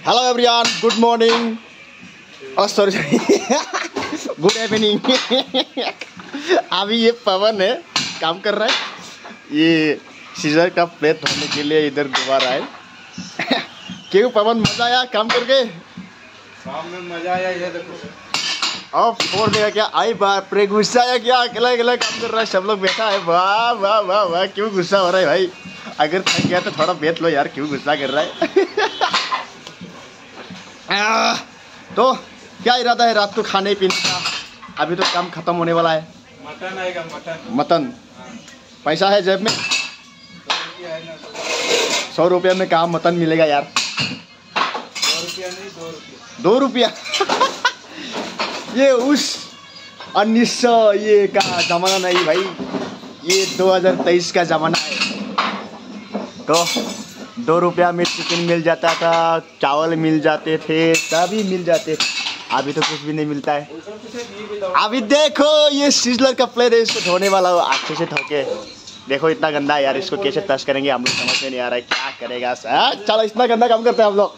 Hello everyone, good morning और sorry good evening. अभी ये पवन है, काम कर रहा है। ये सीजर का प्लेट धोने के लिए इधर दोबारा आए। क्यों पवन, मजा आया काम करके? काम में मजा आया। ये देखो और फोड़ देगा क्या? आई बाप रे, गुस्सा आया क्या? अकेला अकेला काम कर रहा है, सब लोग बैठा है। वाह वाह वाह वाह, क्यों गुस्सा हो रहा है भाई? अगर थक गया तो थोड़ा बैठ लो यार, क्यों गुस्सा कर रहा है? तो क्या इरादा है रात को खाने पीने का? अभी तो काम खत्म होने वाला है। मटन आएगा, मटन। मटन। पैसा है जेब में? 100 रुपया में कहाँ मटन मिलेगा यार? 100 रुपया नहीं, 2 रुपया। 2 रुपया? ये उस 1900 ये का जमाना नहीं भाई, ये 2023 का जमाना है। तो 2 रुपया में चिकन मिल जाता था, चावल मिल जाते थे, सभी मिल जाते थे। अभी तो कुछ भी नहीं मिलता है। अभी देखो ये सिजलर का प्लेट है, इसको धोने वाला हो अच्छे से धो के। देखो इतना गंदा है यार, इसको कैसे टच करेंगे हम लोग, समझ में नहीं आ रहा है क्या करेगा। चलो इतना गंदा काम करते हैं हम लोग।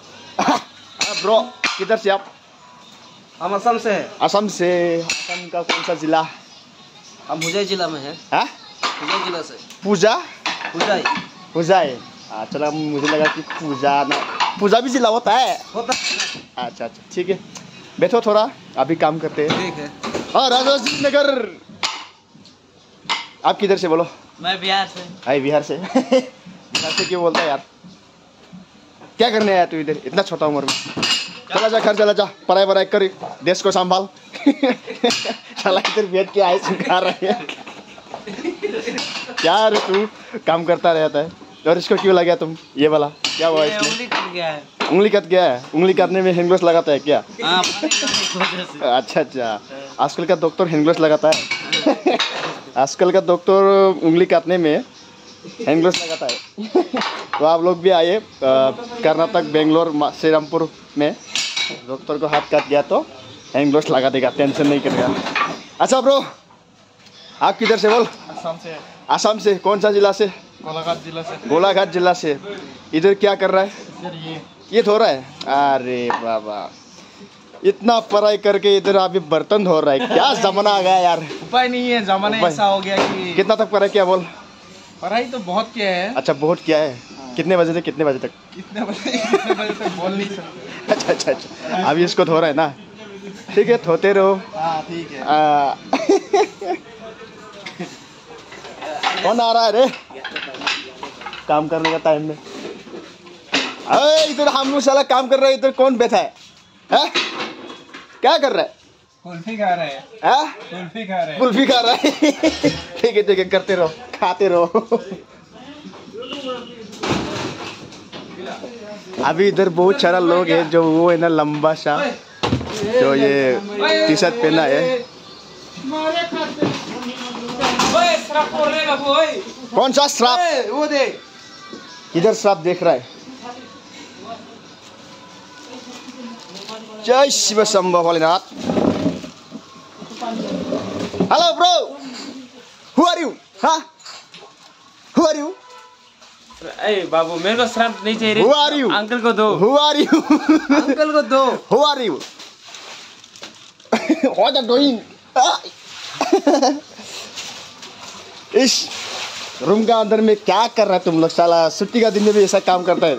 ब्रो किधर से आप? हम असम से हैं। असम से? असम का कौन सा जिला? हम हुजाई जिला में हैं। हुजाई जिला से। पूजा? हुजाई। पूजाई? चलो मुझे लगा कि पूजा ना, पूजा भी जिला होता है? होता है। अच्छा अच्छा ठीक है, बैठो थोड़ा, अभी काम करते हैं। ठीक है। हाँ राजा नगर। आप किधर से बोलो? मैं बिहार से। भाई बिहार से? बिहार से क्यों बोलता है यार? क्या करने आया तू इधर इतना छोटा उम्र में? चला जा घर, चला जा, पढ़ाई वढ़ाई कर, देश को संभाल। चला इधर बैठ के आए सिखा रहे हैं। क्या रे तू काम करता रहता है, और इसको क्यों लगा तुम ये वाला? क्या हुआ इसमें? उंगली कट गया है। उंगली कट गया है? उंगली काटने में हैंड ग्लव्स लगाता है क्या? हाँ, अच्छा अच्छा, आजकल का डॉक्टर हैंड ग्लव्स लगाता है। आजकल का डॉक्टर उंगली काटने में हैंड ग्लव्स लगाता है। तो आप लोग भी आइए, कर्नाटक बेंगलोर श्रीरामपुर में डॉक्टर को हाथ काट गया तो हैंड ग्लव्स लगा देगा, टेंशन नहीं करेगा। अच्छा ब्रो, आप किधर से बोल? असम से। असम से? कौन सा जिला से? गोलाघाट जिला से। गोलाघाट जिला से। इधर क्या कर रहा है? इधर ये धो रहा है? अरे बाबा, इतना पढ़ाई करके इधर अभी बर्तन धो रहा है, क्या जमाना आ गया यार। उपाय नहीं है, जमाना ऐसा हो गया कि। कितना तक पढ़ाई किया बोल? पढ़ाई तो बहुत किया है। अच्छा बहुत किया है। कितने बजे से कितने बजे तक? कितने बजे तक बोल नहीं सकते। अच्छा अच्छा अच्छा, अभी इसको धो रहा है ना? ठीक है, धोते रहो। हाँ ठीक है। कौन आ रहा है रे काम करने का टाइम में? अरे इधर हम लोग साला काम कर रहे हैं, इधर कौन बैठा है? हैं? क्या कर रहा है? कुल्फी खा रहे हैं। हैं? कुल्फी खा रहे हैं। कुल्फी खा रहा है? ठीक है, करते रहो, खाते रहो। अभी इधर बहुत सारा लोग है जो वो है ना, लंबा सा जो ये टी शर्ट पहना है। कौन सा श्राप? वो देख, किधर श्राप देख रहा है? जय Shiv Shambho Bholenath. Hello bro, who are you? हाँ, हु आर यू? अरे बाबू, मेरे को श्राप नहीं चाहिए। Who are you? अंकल को दो। Who are you? अंकल को दो। Who are you? What are doing? इस रूम का अंदर में क्या कर रहा है तुम लोग? साला छुट्टी का दिन में भी ऐसा काम करता है।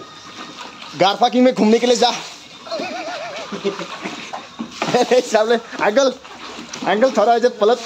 गार पार्किंग में घूमने के लिए जा। अंकल थोड़ा इधर पलट।